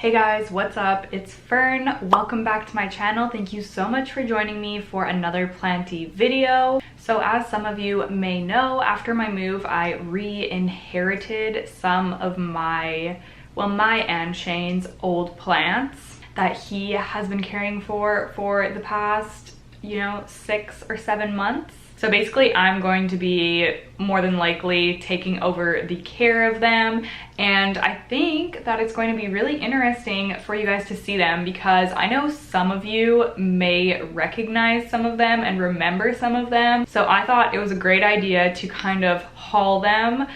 Hey guys, what's up? It's Fern. Welcome back to my channel. Thank you so much for joining me for another planty video. So as some of you may know, after my move, I re-inherited some of my and Shane's old plants that he has been caring for the past, 6 or 7 months. So basically I'm going to be more than likely taking over the care of them, and I think that it's going to be really interesting for you guys to see them because I know some of you may recognize some of them and remember some of them. So I thought it was a great idea to kind of haul them,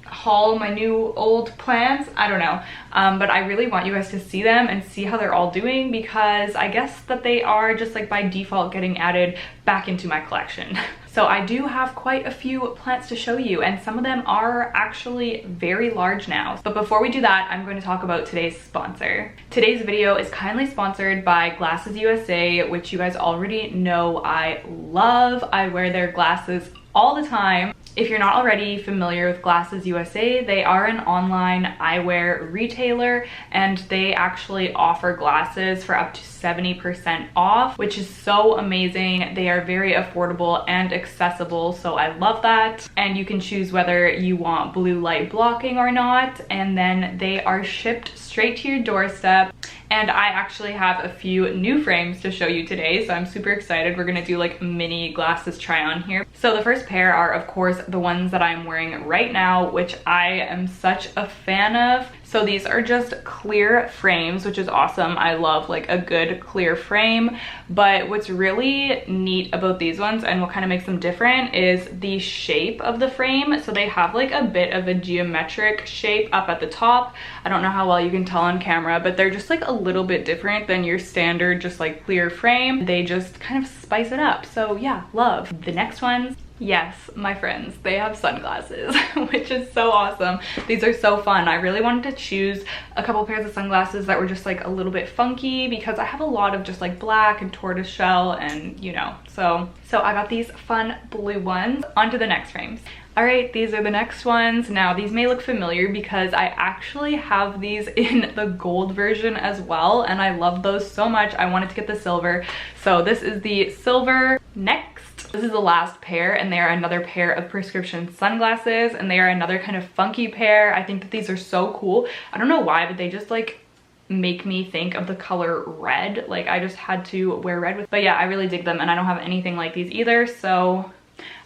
haul my new old plants. I don't know, but I really want you guys to see them and see how they're all doing because I guess that they are just like by default getting added back into my collection. So I do have quite a few plants to show you, and some of them are actually very large now. But before we do that, I'm going to talk about today's sponsor. Today's video is kindly sponsored by Glasses USA, which you guys already know I love. I wear their glasses all the time. If you're not already familiar with Glasses USA, they are an online eyewear retailer, and they actually offer glasses for up to 70% off, which is so amazing. They are very affordable and accessible, so I love that. And you can choose whether you want blue light blocking or not, and then they are shipped straight to your doorstep. And I actually have a few new frames to show you today, so I'm super excited. We're gonna do like a mini glasses try on here. So the first pair are of course the ones that I'm wearing right now, which I am such a fan of. So these are just clear frames, which is awesome. I love like a good clear frame. But what's really neat about these ones and what kind of makes them different is the shape of the frame. So they have like a bit of a geometric shape up at the top. I don't know how well you can tell on camera, but they're just like a little bit different than your standard just like clear frame. They just kind of spice it up. So yeah, love. The next ones, yes, my friends, they have sunglasses, which is so awesome. These are so fun. I really wanted to choose a couple pairs of sunglasses that were just like a little bit funky because I have a lot of just like black and tortoiseshell and so I got these fun blue ones. On to the next frames. All right, these are the next ones. Now these may look familiar because I actually have these in the gold version as well, and I love those so much. I wanted to get the silver. So this is the silver. Next, this is the last pair, and they are another pair of prescription sunglasses, and they are another kind of funky pair. I think that these are so cool. I don't know why, but they just like make me think of the color red. Like I just had to wear red with, but yeah, I really dig them, and I don't have anything like these either. So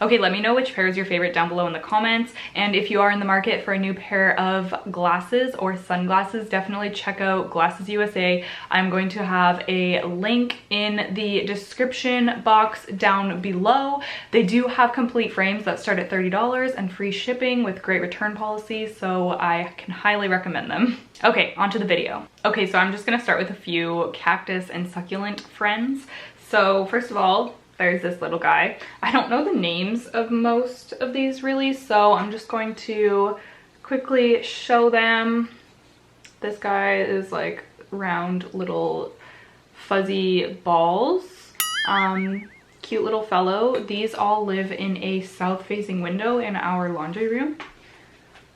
okay, let me know which pair is your favorite down below in the comments. And if you are in the market for a new pair of glasses or sunglasses, definitely check out Glasses USA. I'm going to have a link in the description box down below. They do have complete frames that start at $30 and free shipping with great return policies, so I can highly recommend them. Okay, on to the video. Okay, so I'm just gonna start with a few cactus and succulent friends. So first of all, there's this little guy. I don't know the names of most of these really, so I'm just going to quickly show them. This guy is like round little fuzzy balls. Cute little fellow. These all live in a south facing window in our laundry room.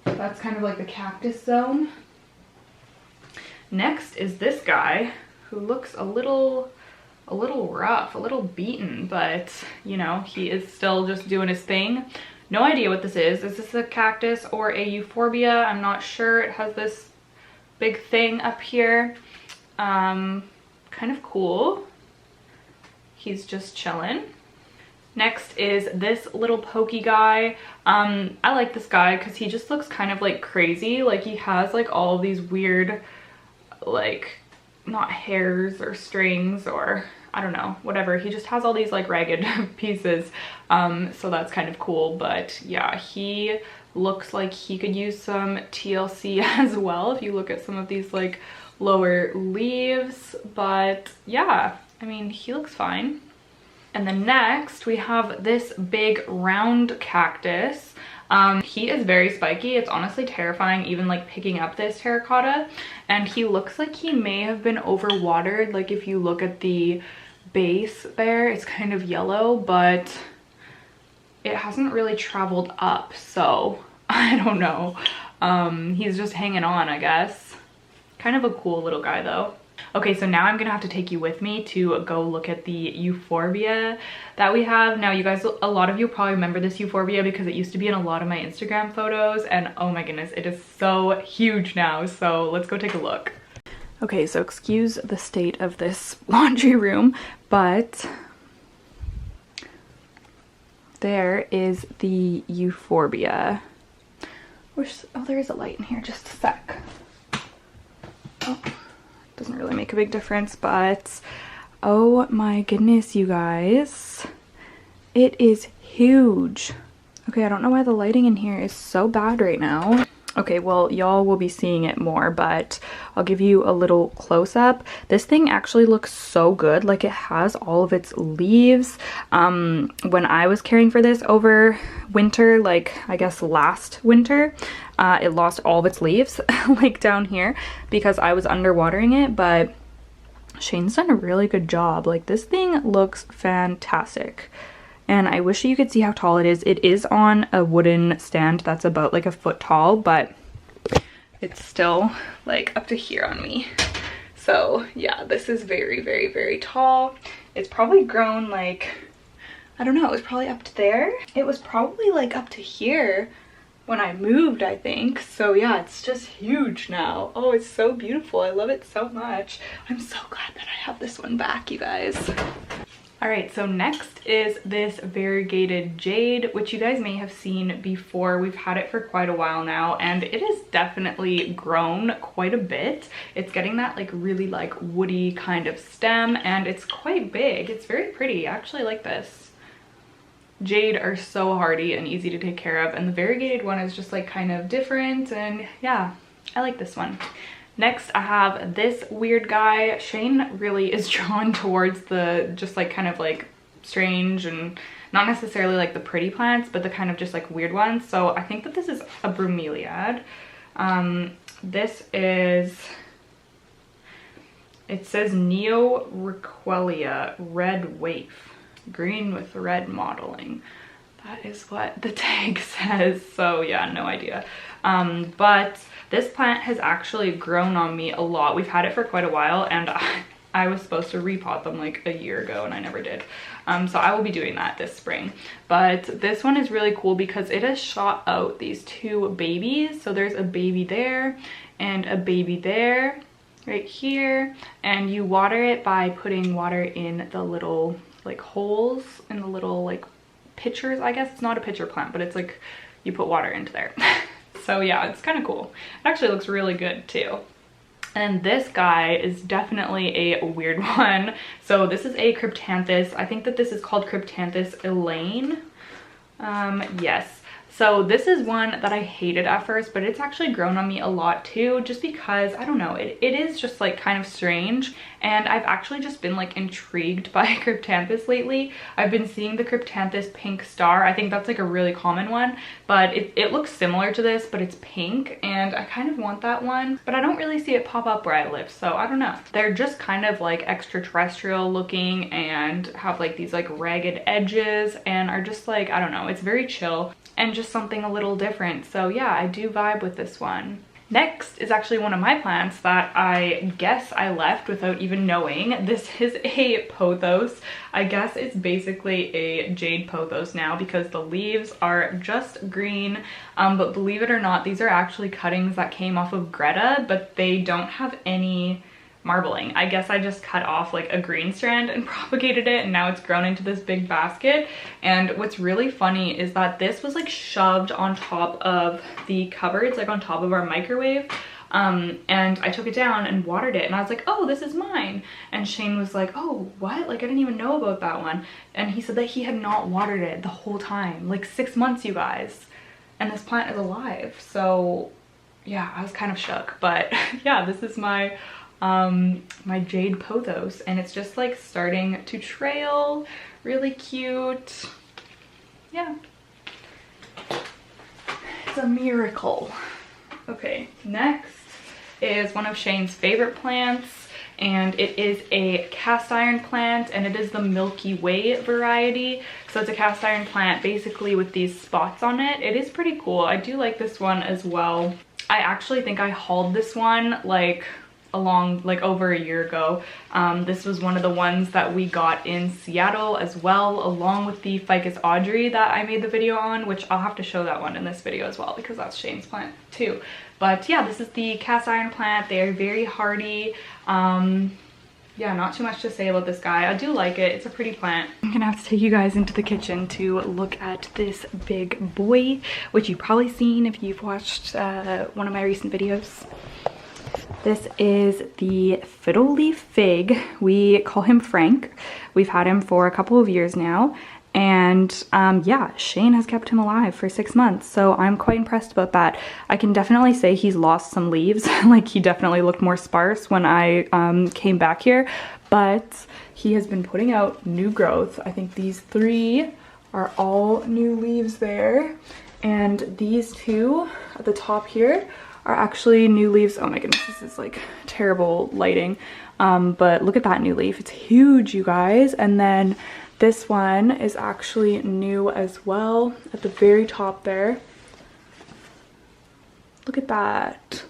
That's kind of like the cactus zone. Next is this guy who looks a little rough, a little beaten, but he is still just doing his thing. No idea what this is. Is this a cactus or a Euphorbia? I'm not sure. It has this big thing up here. Kind of cool. He's just chilling. Next is this little pokey guy. I like this guy because he just looks kind of like crazy. Like he has like all of these weird, like, not hairs or strings or I don't know, whatever. He just has all these like ragged pieces. So that's kind of cool. But yeah, he looks like he could use some TLC as well if you look at some of these like lower leaves. But yeah, I mean, he looks fine. And then next we have this big round cactus. He is very spiky. It's honestly terrifying even like picking up this terracotta, and he looks like he may have been overwatered. Like if you look at the base there, it's kind of yellow, but it hasn't really traveled up, so I don't know. He's just hanging on, I guess. Kind of a cool little guy though. Okay, so now I'm gonna have to take you with me to go look at the Euphorbia that we have. Now you guys, a lot of you probably remember this Euphorbia because it used to be in a lot of my Instagram photos, and oh my goodness, it is so huge now. So let's go take a look. Okay, so excuse the state of this laundry room, but there is the Euphorbia. Oh, there is a light in here, just a sec. Oh. Doesn't really make a big difference, but oh my goodness, you guys, it is huge. Okay, I don't know why the lighting in here is so bad right now. Okay, well, y'all will be seeing it more, but I'll give you a little close-up. This thing actually looks so good. Like, it has all of its leaves. When I was caring for this over winter, like I guess last winter, it lost all of its leaves like down here because I was underwatering it, but Shane's done a really good job. Like, this thing looks fantastic. And I wish you could see how tall it is. It is on a wooden stand that's about like a foot tall, but it's still like up to here on me. So yeah, this is very, very, very tall. It's probably grown like, I don't know, it was probably up to there. It was probably like up to here when I moved, I think. So yeah, it's just huge now. Oh, it's so beautiful. I love it so much. I'm so glad that I have this one back, you guys. All right, so next is this variegated jade, which you guys may have seen before. We've had it for quite a while now, and it has definitely grown quite a bit. It's getting that like really like woody kind of stem, and it's quite big. It's very pretty. I actually like this. Jade are so hardy and easy to take care of, and the variegated one is just like kind of different, and yeah, I like this one. Next, I have this weird guy. Shane really is drawn towards the just like kind of like strange and not necessarily like the pretty plants, but the kind of just like weird ones. So I think that this is a Bromeliad. This is, it says Neo Red Waif, green with red modeling. That is what the tag says. So yeah, no idea. But this plant has actually grown on me a lot. We've had it for quite a while, and I was supposed to repot them like a year ago and I never did. So I will be doing that this spring. But this one is really cool because it has shot out these two babies. So there's a baby there and a baby there, right here. And you water it by putting water in the little like holes in the little like pitchers. I guess it's not a pitcher plant, but it's like you put water into there. So yeah, it's kind of cool. It actually looks really good too. And this guy is definitely a weird one. So this is a Cryptanthus. I think that this is called Cryptanthus Elaine. Yes. So this is one that I hated at first, but it's actually grown on me a lot too, just because, I don't know, it is just like kind of strange. And I've actually just been like intrigued by Cryptanthus lately. I've been seeing the Cryptanthus Pink Star. I think that's like a really common one, but it looks similar to this, but it's pink, and I kind of want that one, but I don't really see it pop up where I live, so I don't know. They're just kind of like extraterrestrial looking and have like these like ragged edges and are just like, I don't know, it's very chill and just something a little different. So yeah, I do vibe with this one. Next is actually one of my plants that I guess I left without even knowing. This is a pothos. I guess it's basically a Jade Pothos now because the leaves are just green. But believe it or not, these are actually cuttings that came off of Greta, but they don't have any marbling. I guess I just cut off like a green strand and propagated it, and now it's grown into this big basket. And what's really funny is that this was like shoved on top of the cupboards, like on top of our microwave. And I took it down and watered it, and I was like, oh, this is mine. And Shane was like, oh, what? Like, I didn't even know about that one. And he said that he had not watered it the whole time, like 6 months, you guys. And this plant is alive. So yeah, I was kind of shook, but yeah, this is my my Jade Pothos, and it's just like starting to trail. Really cute. Yeah, it's a miracle. Okay, next is one of Shane's favorite plants, and it is a cast iron plant, and it is the Milky Way variety. So it's a cast iron plant basically with these spots on it. It is pretty cool. I do like this one as well. I actually think I hauled this one like along like over a year ago. This was one of the ones that we got in Seattle as well, along with the Ficus Audrey that I made the video on, which I'll have to show that one in this video as well because that's Shane's plant too. But yeah, this is the cast iron plant. They are very hardy. Yeah, not too much to say about this guy. I do like it. It's a pretty plant. I'm gonna have to take you guys into the kitchen to look at this big boy, which you've probably seen if you've watched one of my recent videos. This is the Fiddle Leaf Fig. We call him Frank. We've had him for a couple of years now. And yeah, Shane has kept him alive for 6 months, so I'm quite impressed about that. I can definitely say he's lost some leaves. Like, he definitely looked more sparse when I came back here, but he has been putting out new growth. I think these 3 are all new leaves there, and these 2 at the top here are actually new leaves. Oh my goodness, this is like terrible lighting, but look at that new leaf. It's huge, you guys. And then this one is actually new as well at the very top there. Look at that.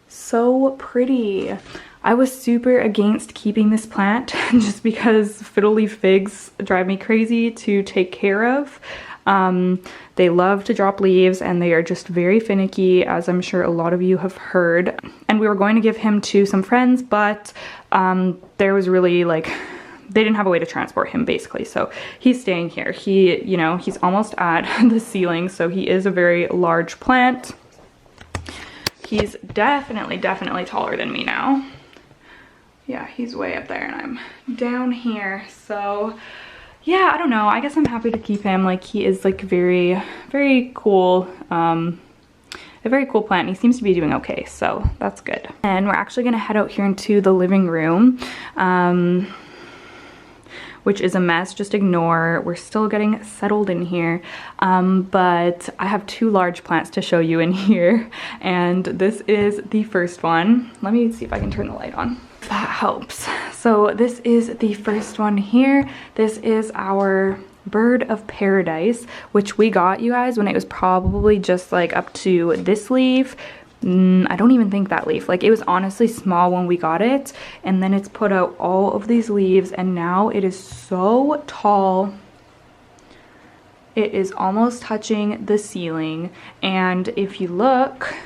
So pretty. I was super against keeping this plant just because fiddle leaf figs drive me crazy to take care of. They love to drop leaves and they are just very finicky, as I'm sure a lot of you have heard. And we were going to give him to some friends, but there was really like, they didn't have a way to transport him basically, so he's staying here. He, you know, he's almost at the ceiling, so he is a very large plant. He's definitely taller than me now. Yeah, he's way up there and I'm down here, so yeah, I don't know. I guess I'm happy to keep him. Like, he is like very cool, a very cool plant. He seems to be doing okay, so that's good. And we're actually gonna head out here into the living room, which is a mess. Just ignore. We're still getting settled in here. But I have 2 large plants to show you in here. And this is the first one. Let me see if I can turn the light on. If that helps. So this is the first one here. This is our bird of paradise, which we got, you guys, when it was probably just like up to this leaf. I don't even think that leaf, like, it was honestly small when we got it, and then it's put out all of these leaves, and now it is so tall. It is almost touching the ceiling, and if you look,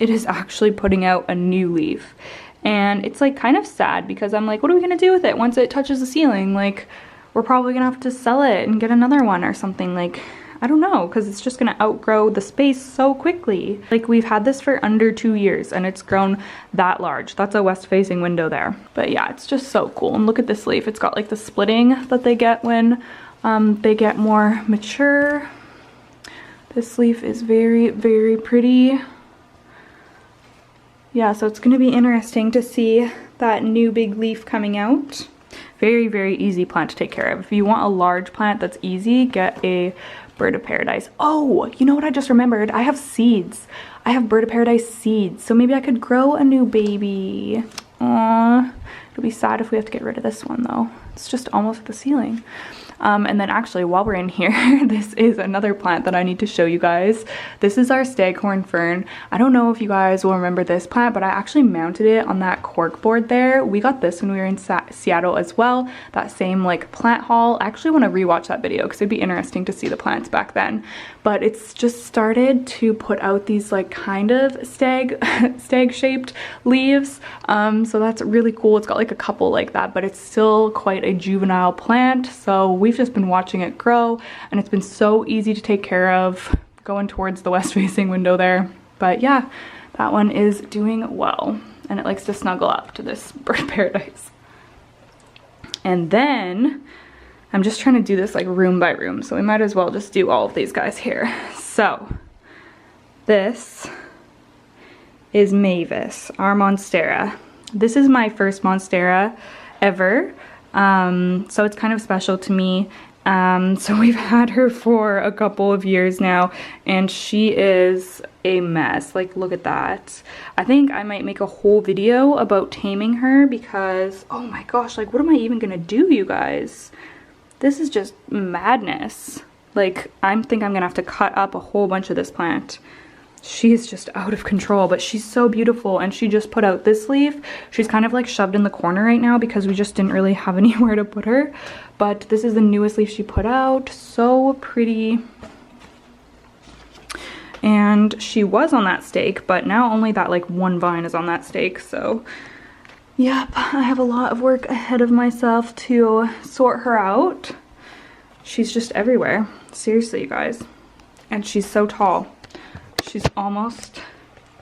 it is actually putting out a new leaf. And it's like kind of sad because I'm like, what are we gonna do with it once it touches the ceiling? Like, we're probably gonna have to sell it and get another one or something. Like, I don't know, because it's just gonna outgrow the space so quickly. Like, we've had this for under 2 years and it's grown that large. That's a west facing window there. But yeah, it's just so cool. And look at this leaf. It's got like the splitting that they get when they get more mature. This leaf is very pretty. Yeah, so it's gonna be interesting to see that new big leaf coming out. Very easy plant to take care of. If you want a large plant that's easy, get a bird of paradise. Oh, you know what I just remembered? I have seeds. I have bird of paradise seeds, so maybe I could grow a new baby. Aww. It'll be sad if we have to get rid of this one though. It's just almost at the ceiling. And then actually, while we're in here, this is another plant that I need to show you guys. This is our staghorn fern. I don't know if you guys will remember this plant, but I actually mounted it on that cork board there. We got this when we were in Seattle as well, that same like plant haul. I actually want to rewatch that video because it'd be interesting to see the plants back then. But it's just started to put out these like kind of stag shaped leaves. So that's really cool. It's got like a couple like that, but it's still quite a juvenile plant. So we've just been watching it grow, and it's been so easy to take care of, going towards the west facing window there. But yeah, that one is doing well, and it likes to snuggle up to this bird paradise. And then I'm just trying to do this like room by room, so we might as well just do all of these guys here. So this is Mavis, our Monstera. This is my first Monstera ever. So it's kind of special to me. So we've had her for a couple of years now, and she is a mess. Like, look at that. I think I might make a whole video about taming her because, oh my gosh, like, what am I even gonna do, you guys? This is just madness. Like, I think I'm gonna have to cut up a whole bunch of this plant She's just out of control, but she's so beautiful. And she just put out this leaf. She's kind of like shoved in the corner right now because we just didn't really have anywhere to put her. But this is the newest leaf she put out. So pretty. And she was on that stake, but now only that like one vine is on that stake. So yep, I have a lot of work ahead of myself to sort her out. She's just everywhere. Seriously, you guys. And she's so tall. She's almost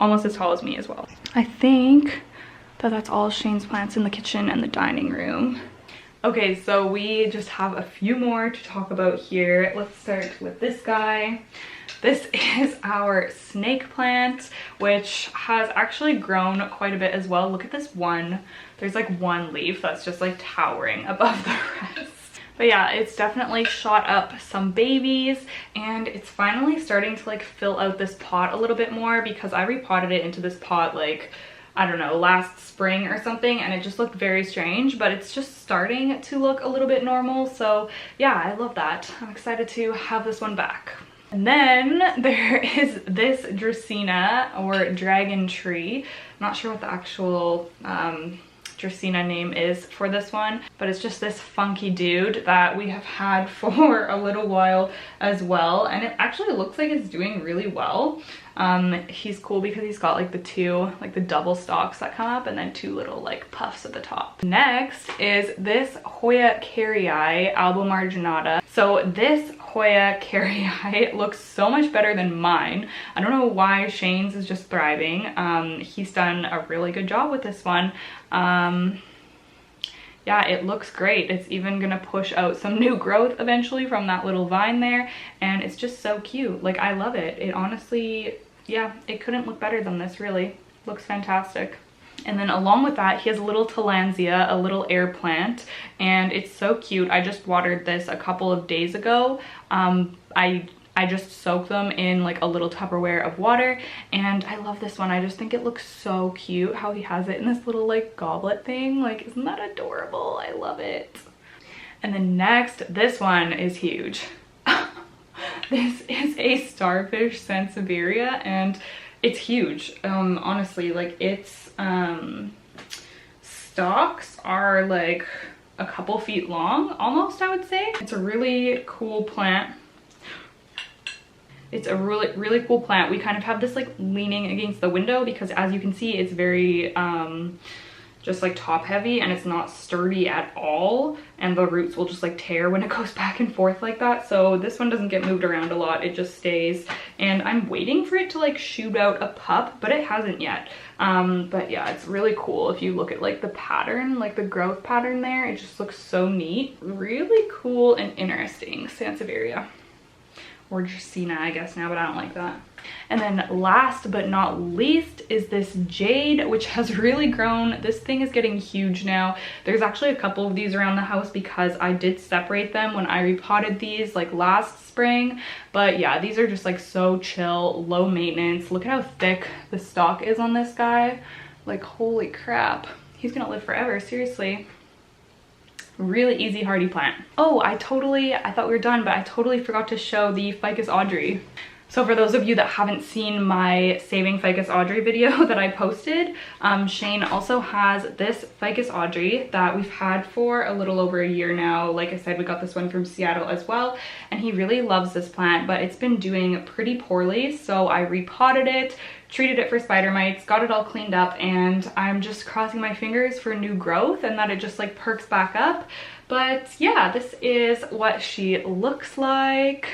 as tall as me as well. I think that that's all Shane's plants in the kitchen and the dining room. Okay, so we just have a few more to talk about here. Let's start with this guy. This is our snake plant, which has actually grown quite a bit as well. Look at this one. There's like one leaf that's just like towering above the rest. But yeah, it's definitely shot up some babies, and it's finally starting to like fill out this pot a little bit more because I repotted it into this pot like, I don't know, last spring or something, and it just looked very strange, but it's just starting to look a little bit normal. So yeah, I love that. I'm excited to have this one back. And then there is this Dracaena or dragon tree. I'm not sure what the actual Dracaena name is for this one, but it's just this funky dude that we have had for a little while as well, and it actually looks like it's doing really well. He's cool because he's got like the two, like the double stalks that come up and then two little like puffs at the top. Next is this Hoya Carrii albomarginata. So this Hoya Carrii looks so much better than mine. I don't know why Shane's is just thriving. He's done a really good job with this one. Yeah, it looks great. It's even gonna push out some new growth eventually from that little vine there, and it's just so cute. Like, I love it. It honestly, yeah, it couldn't look better than this, really. Looks fantastic. And then along with that, he has a little Tillandsia, a little air plant, and it's so cute. I just watered this a couple of days ago. I just soak them in like a little Tupperware of water, and I love this one. I just think it looks so cute how he has it in this little like goblet thing. Like, isn't that adorable? I love it. And then next, this one is huge. This is a starfish sansevieria, and it's huge. Honestly, like, its stalks are like a couple feet long almost, I would say. It's a really cool plant. It's a really cool plant. We kind of have this like leaning against the window because, as you can see, it's very just like top heavy, and it's not sturdy at all, and the roots will just like tear when it goes back and forth like that. So this one doesn't get moved around a lot, it just stays, and I'm waiting for it to like shoot out a pup, but it hasn't yet. But yeah, it's really cool. If you look at like the pattern, like the growth pattern there, it just looks so neat. Really cool and interesting sansevieria. Or Dracaena, I guess now, but I don't like that. And then last but not least is this Jade, which has really grown. This thing is getting huge now. There's actually a couple of these around the house because I did separate them when I repotted these like last spring. But yeah, these are just like so chill, low maintenance. Look at how thick the stalk is on this guy. Like, holy crap. He's gonna live forever, seriously. Really easy hardy plant. Oh, I thought we were done, but I totally forgot to show the Ficus Audrey. So for those of you that haven't seen my Saving Ficus Audrey video that I posted, Shane also has this Ficus Audrey that we've had for a little over a year now. Like I said, we got this one from Seattle as well, and he really loves this plant, but it's been doing pretty poorly. So I repotted it, treated it for spider mites, got it all cleaned up, and I'm just crossing my fingers for new growth and that it just like perks back up. But yeah, this is what she looks like.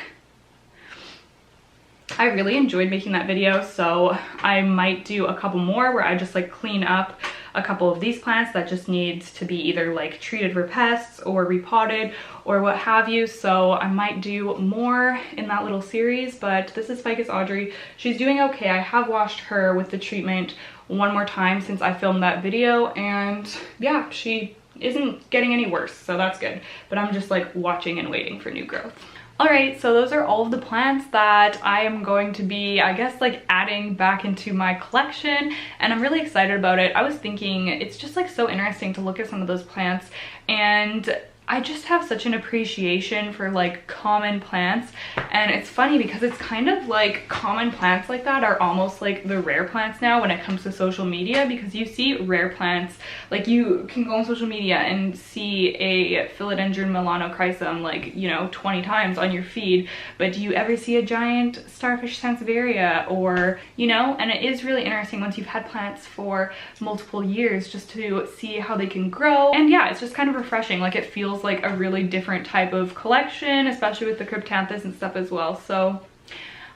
I really enjoyed making that video, so I might do a couple more where I just like clean up a couple of these plants that just need to be either like treated for pests or repotted or what have you. So I might do more in that little series, but this is Ficus Audrey. She's doing okay. I have washed her with the treatment one more time since I filmed that video, and yeah, she isn't getting any worse, so that's good. But I'm just like watching and waiting for new growth. Alright, so those are all of the plants that I am going to be, I guess, like adding back into my collection, and I'm really excited about it. I was thinking it's just like so interesting to look at some of those plants and I just have such an appreciation for like common plants, and it's funny because it's kind of like common plants like that are almost like the rare plants now when it comes to social media, because you see rare plants, like you can go on social media and see a philodendron melanochrysum like, you know, 20 times on your feed, but do you ever see a giant starfish sansevieria, or, you know? And it is really interesting once you've had plants for multiple years just to see how they can grow. And yeah, it's just kind of refreshing. Like it feels like a really different type of collection, especially with the cryptanthus and stuff as well. So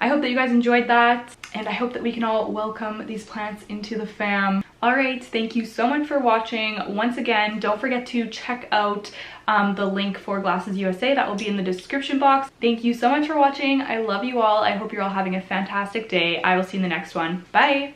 I hope that you guys enjoyed that, and I hope that we can all welcome these plants into the fam. All right, thank you so much for watching. Once again, don't forget to check out the link for Glasses USA. That will be in the description box. Thank you so much for watching. I love you all. I hope you're all having a fantastic day. I will see you in the next one. Bye.